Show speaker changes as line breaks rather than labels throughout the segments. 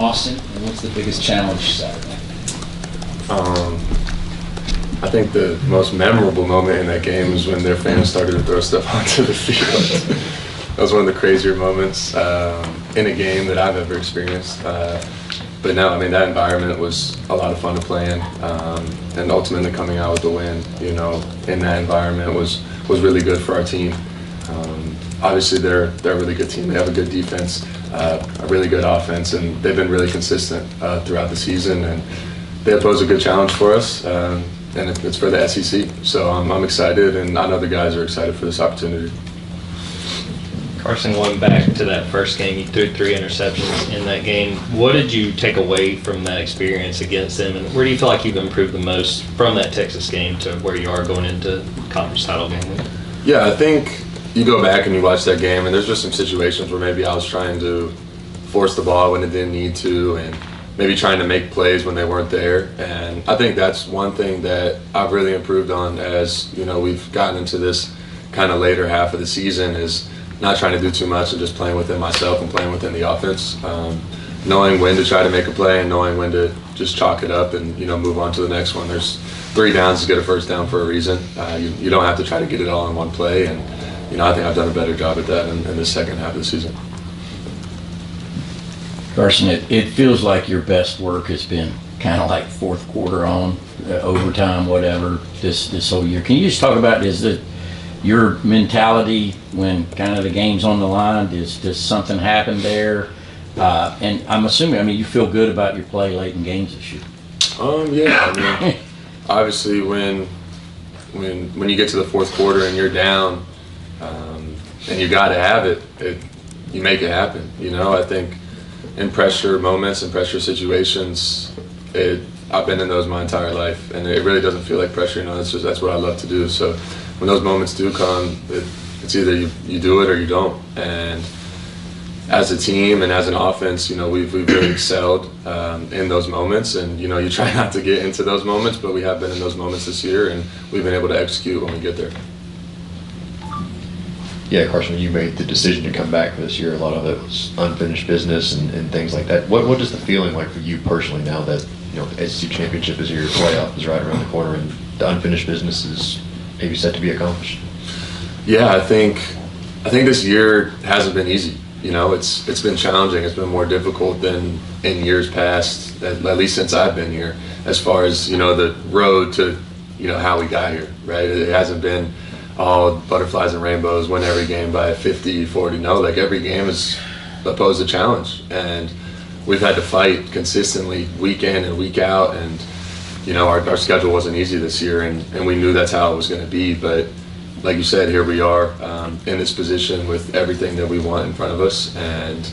Austin, and what's the biggest challenge Saturday?
I think the most memorable moment in that game was when their fans started to throw stuff onto the field. That was one of the crazier moments in a game that I've ever experienced. But no, I mean, that environment was a lot of fun to play in, and ultimately coming out with the win, you know, in that environment was really good for our team. Obviously, they're a really good team. They have a good defense, a really good offense, and they've been really consistent throughout the season. And they pose a good challenge for us, and it's for the SEC. So I'm excited, and I know the guys are excited for this opportunity.
Carson, going back to that first game, you threw 3 interceptions in that game. What did you take away from that experience against them, and where do you feel like you've improved the most from that Texas game to where you are going into conference title game?
Yeah, I think you go back and you watch that game, and there's just some situations where maybe I was trying to force the ball when it didn't need to, and maybe trying to make plays when they weren't there. And I think that's one thing that I've really improved on as, you know, we've gotten into this kind of later half of the season, is not trying to do too much and just playing within myself and playing within the offense. Knowing when to try to make a play and knowing when to just chalk it up and, you know, move on to the next one. There's 3 downs to get a first down for a reason. You don't have to try to get it all in one play, and you know, I think I've done a better job at that in the second half of the season.
Carson, it feels like your best work has been kind of like fourth quarter on, overtime, whatever, this whole year. Can you just talk about, is it your mentality when kind of the game's on the line? Does something happen there? And I'm assuming, I mean, you feel good about your play late in games this year.
Yeah, I mean, obviously when you get to the fourth quarter and you're down, and you got to have it, you make it happen. You know, I think in pressure moments and pressure situations, I've been in those my entire life, and it really doesn't feel like pressure. You know, that's what I love to do. So when those moments do come, it's either you do it or you don't. And as a team and as an offense, you know, we've really excelled in those moments. And you know, you try not to get into those moments, but we have been in those moments this year, and we've been able to execute when we get there.
Yeah, Carson, you made the decision to come back for this year. A lot of it was unfinished business and things like that. What is the feeling like for you personally now that, you know, the SEC championship is here, playoff is right around the corner, and the unfinished business is maybe set to be accomplished?
Yeah, I think this year hasn't been easy. You know, it's been challenging. It's been more difficult than in years past, at least since I've been here, as far as, you know, the road to, you know, how we got here, right? It hasn't been all butterflies and rainbows, win every game by 50, 40. No, like every game is posed a challenge, and we've had to fight consistently week in and week out. And you know, our schedule wasn't easy this year, and we knew that's how it was going to be. But like you said, here we are in this position with everything that we want in front of us, and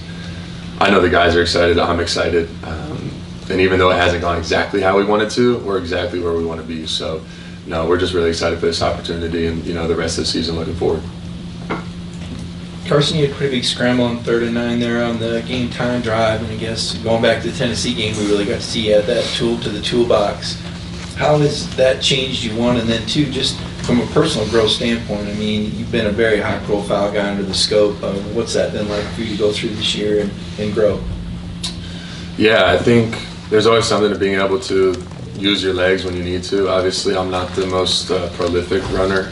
I know the guys are excited. I'm excited, and even though it hasn't gone exactly how we wanted to, we're exactly where we want to be. So no, we're just really excited for this opportunity, and you know, the rest of the season looking forward.
Carson, you had a pretty big scramble on 3rd and 9 there on the game time drive, and I guess going back to the Tennessee game, we really got to see you add that tool to the toolbox. How has that changed you, one, and then two, just from a personal growth standpoint? I mean, you've been a very high-profile guy under the scope. What's that been like for you to go through this year and grow? Yeah,
I think there's always something to being able to use your legs when you need to. Obviously, I'm not the most prolific runner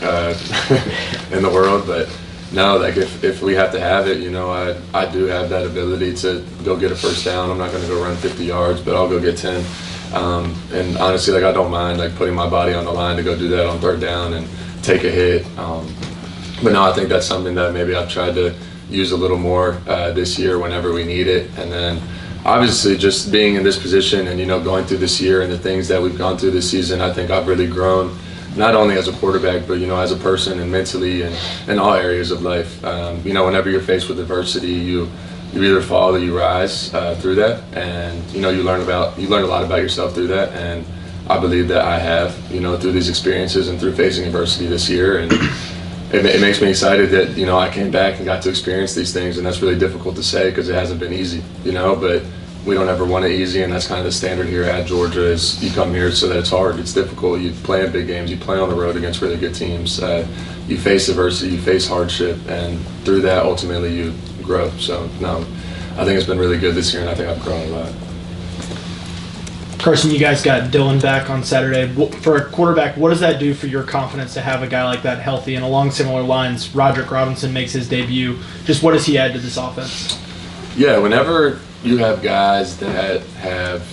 in the world, but no, like if we have to have it, you know, I do have that ability to go get a first down. I'm not going to go run 50 yards, but I'll go get 10. And honestly, like I don't mind like putting my body on the line to go do that on 3rd down and take a hit. But no, I think that's something that maybe I've tried to use a little more this year whenever we need it. And then obviously just being in this position and, you know, going through this year and the things that we've gone through this season, I think I've really grown, not only as a quarterback, but, you know, as a person and mentally and in all areas of life. You know, whenever you're faced with adversity, you either fall or you rise through that. And, you know, you learn a lot about yourself through that. And I believe that I have, you know, through these experiences and through facing adversity this year. And it makes me excited that, you know, I came back and got to experience these things, and that's really difficult to say because it hasn't been easy, you know, but we don't ever want it easy, and that's kind of the standard here at Georgia is you come here so that it's hard, it's difficult, you play in big games, you play on the road against really good teams, you face adversity, you face hardship, and through that ultimately you grow. So no, I think it's been really good this year, and I think I've grown a lot.
Carson, you guys got Dylan back on Saturday. For a quarterback, what does that do for your confidence to have a guy like that healthy? And along similar lines, Roderick Robinson makes his debut. Just what does he add to this offense?
Yeah, whenever you have guys that have,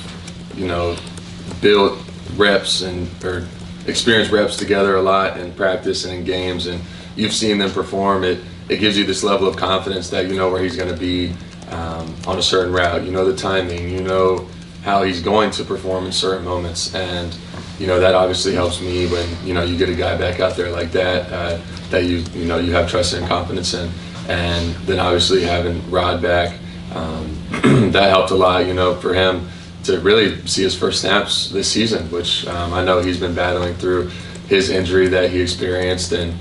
built reps or experienced reps together a lot in practice and in games, and you've seen them perform, it gives you this level of confidence that you know where he's going to be on a certain route. You know the timing, you know how he's going to perform in certain moments, and that obviously helps me when you get a guy back out there like that that you have trust and confidence in. And then obviously having Rod back, that helped a lot, for him to really see his first snaps this season, which I know he's been battling through his injury that he experienced, and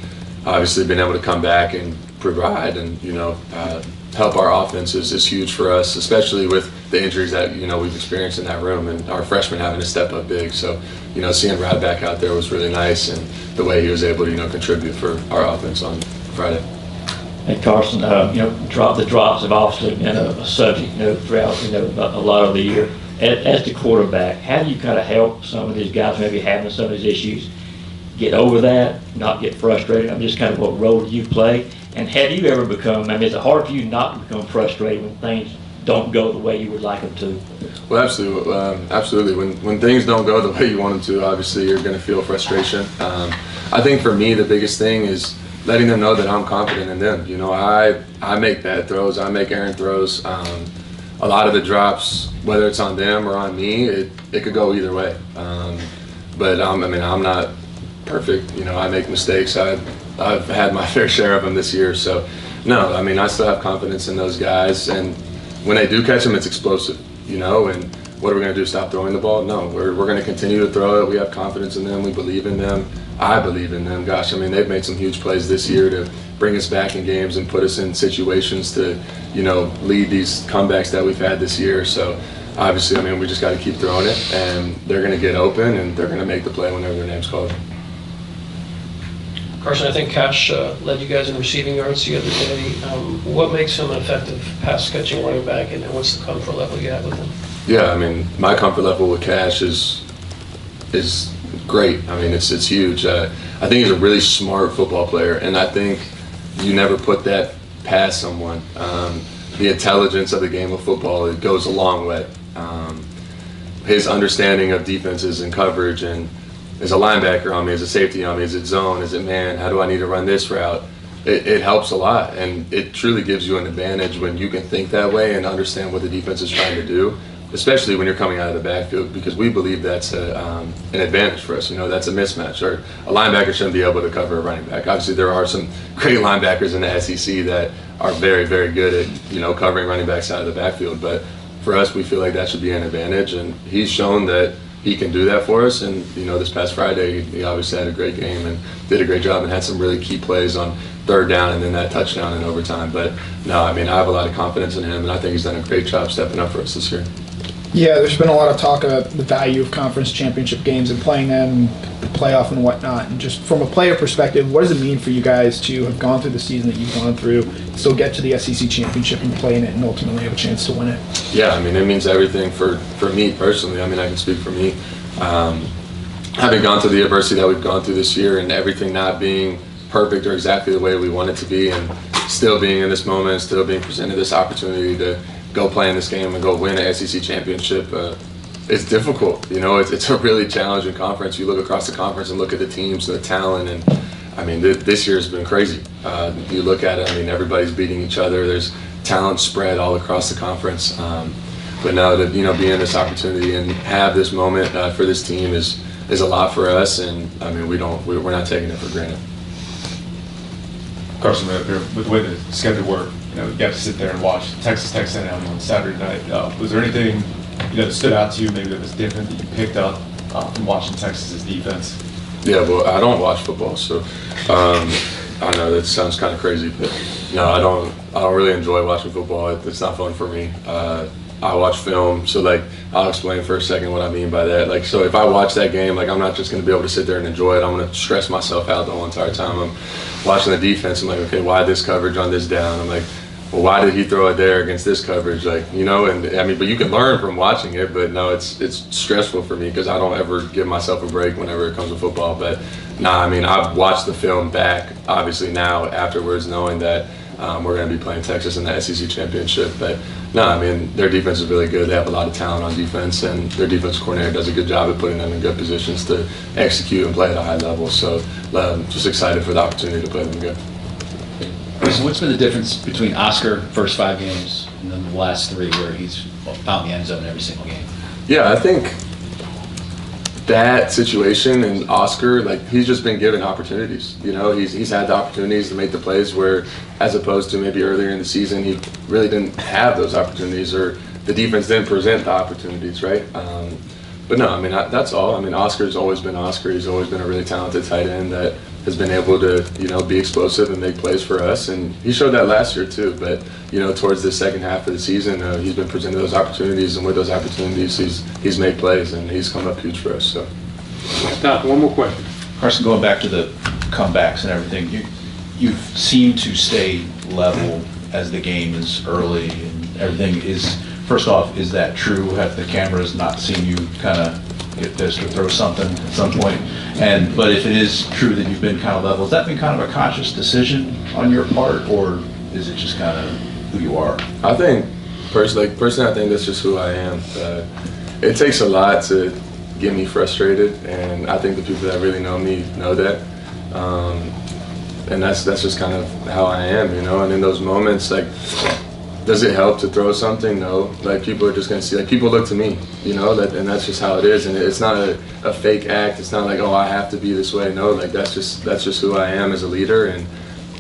obviously being able to come back and provide and help our offense is huge for us, especially with the injuries that we've experienced in that room, and our freshmen having to step up big. So seeing Rod back out there was really nice, and the way he was able to contribute for our offense on Friday.
Hey Carson, the drops have obviously been a subject throughout a lot of the year. As the quarterback, how do you kind of help some of these guys maybe having some of these issues get over that, not get frustrated? I'm just kind of what role do you play? And have you ever become, is it hard for you not to become frustrated when things don't go the way you would like them to?
Well, absolutely. Absolutely. When things don't go the way you want them to, obviously you're going to feel frustration. I think for me, the biggest thing is letting them know that I'm confident in them. I make bad throws. I make errant throws. A lot of the drops, whether it's on them or on me, it could go either way. But I'm not perfect. I make mistakes. I've had my fair share of them this year. So, no, I still have confidence in those guys. And when they do catch them, it's explosive, and what are we going to do, stop throwing the ball? No, we're going to continue to throw it. We have confidence in them. We believe in them. I believe in them. Gosh, they've made some huge plays this year to bring us back in games and put us in situations to, lead these comebacks that we've had this year. So, obviously, we just got to keep throwing it, and they're going to get open, and they're going to make the play whenever their name's called.
Carson, I think Cash led you guys in receiving yards the other day. What makes him an effective pass-catching running back, and what's the comfort level you have with him?
Yeah, my comfort level with Cash is great. It's huge. I think he's a really smart football player, and I think you never put that past someone. The intelligence of the game of football, it goes a long way. His understanding of defenses and coverage, and is a linebacker on me, is a safety on me, is it zone, is it man, how do I need to run this route? It helps a lot, and it truly gives you an advantage when you can think that way and understand what the defense is trying to do, especially when you're coming out of the backfield, because we believe that's an advantage for us. That's a mismatch. Or a linebacker shouldn't be able to cover a running back. Obviously, there are some great linebackers in the SEC that are very, very good at covering running backs out of the backfield. But for us, we feel like that should be an advantage, and he's shown that he can do that for us. And this past Friday, he obviously had a great game and did a great job and had some really key plays on third down and then that touchdown in overtime. But no, I have a lot of confidence in him, and I think he's done a great job stepping up for us this year.
Yeah, there's been a lot of talk about the value of conference championship games and playing them, the playoff and whatnot. And just from a player perspective, what does it mean for you guys to have gone through the season that you've gone through, still get to the SEC championship and play in it and ultimately have a chance to win it?
Yeah, it means everything for me personally. I can speak for me. Having gone through the adversity that we've gone through this year and everything not being perfect or exactly the way we want it to be, and still being in this moment, still being presented this opportunity to go play in this game and go win an SEC championship, it's difficult. It's a really challenging conference. You look across the conference and look at the teams and the talent, and this year has been crazy. You look at it, everybody's beating each other. There's talent spread all across the conference. But now to be in this opportunity and have this moment for this team is a lot for us, and we're not taking it for granted.
Carson, with the way the schedule worked, you got to sit there and watch Texas Tech sit down on Saturday night. Was there anything that stood out to you, maybe that was different that you picked up from watching Texas's defense?
Yeah, well, I don't watch football, so I know that sounds kind of crazy, but no, I don't really enjoy watching football. It's not fun for me. I watch film, so I'll explain for a second what I mean by that. So if I watch that game, I'm not just going to be able to sit there and enjoy it. I'm going to stress myself out the whole entire time. I'm watching the defense. I'm like, okay, why this coverage on this down? I'm like, well, why did he throw it there against this coverage? Like, you know, and I mean, but you can learn from watching it, but no, it's stressful for me because I don't ever give myself a break whenever it comes to football. But nah, I mean, I've watched the film back, obviously now afterwards, knowing that we're going to be playing Texas in the SEC championship. But no, I mean, their defense is really good. They have a lot of talent on defense, and their defense coordinator does a good job at putting them in good positions to execute and play at a high level. So just excited for the opportunity to play them good.
So what's been the difference between Oscar first 5 games and then the last 3 where he's found the end zone every single game?
Yeah, I think that situation and Oscar, like, he's just been given opportunities. You know, he's had the opportunities to make the plays where, as opposed to maybe earlier in the season, he really didn't have those opportunities, or the defense didn't present the opportunities, right? But no, I mean, that's all. I mean, Oscar's always been Oscar. He's always been a really talented tight end that has been able to, you know, be explosive and make plays for us. And he showed that last year too. But, you know, towards the second half of the season, he's been presented those opportunities, and with those opportunities, he's made plays, and he's come up huge for us. So.
Stop. One more question.
Carson, going back to the comebacks and everything, you seem to stay level as the game is early and everything is. First off, is that true? Have the cameras not seen you kind of get pissed or throw something at some point? But if it is true that you've been kind of level, has that been kind of a conscious decision on your part, or is it just kind of who you are?
I think personally, I think that's just who I am. It takes a lot to get me frustrated, and I think the people that really know me know that. And that's just kind of how I am, you know. And in those moments, like, does it help to throw something? No. Like, people are just gonna see, like, people look to me, you know, and that's just how it is. And it's not a fake act. It's not like, oh, I have to be this way. No, like, that's just who I am as a leader. And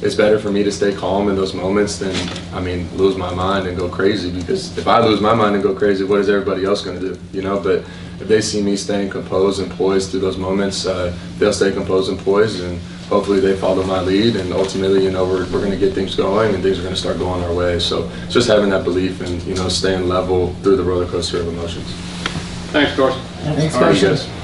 it's better for me to stay calm in those moments than, I mean, lose my mind and go crazy. Because if I lose my mind and go crazy, what is everybody else gonna do, you know? But if they see me staying composed and poised through those moments, they'll stay composed and poised, and hopefully they follow my lead, and ultimately, you know, we're going to get things going, and things are going to start going our way. So it's just having that belief and, you know, staying level through the roller coaster of emotions.
Thanks, Carson.
Thanks,
All right,
Carson.
guys.